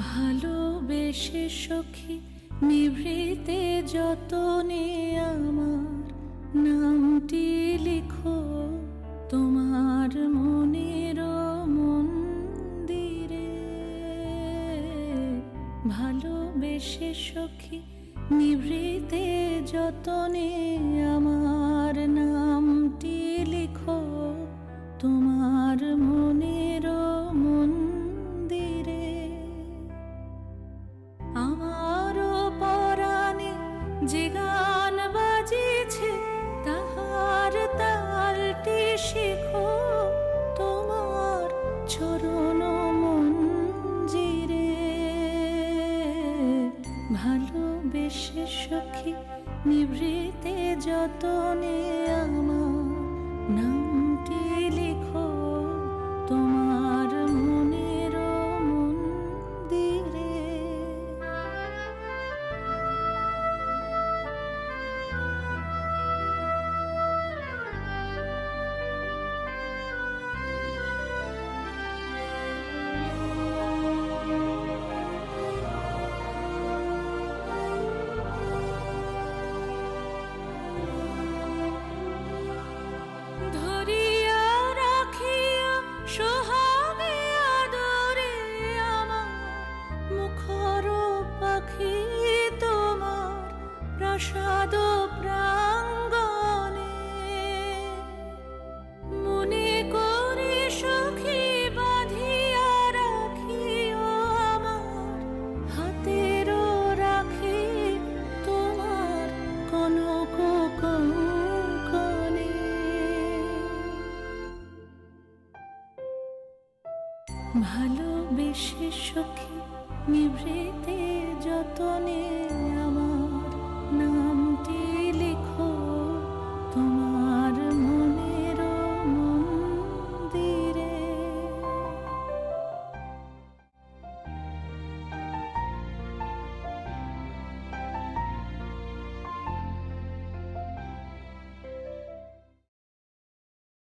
ভালোবেসে সখী নিভৃতে যতনে আমার নামটি লিখো তোমার মনের মন্দিরে। ভালোবেসে সখী নিভৃতে যতনে আমার নামটি লিখো তোমার মনের মন্দিরে। আমারও পরাণে যে গান বাজিছে তাহার তালটি শেখো তোমার চরণ মঞ্জিরে। ভালোবেসে সখী নিভৃতে যতনে আমার নামটি লিখো তোমার মনের মন্দিরে। ধরিয়া রাখিয়া সোহাগে আদরে আমার মুখর পাখি তোমার প্রাসাদ প্রাঙ্গণে। মনে করে সখী বাঁধিয়া রাখিও আমার হাতেরও রাখি তোমার কনক কঙ্কণে। ভালোবেসে সখী নিভৃতে যতনে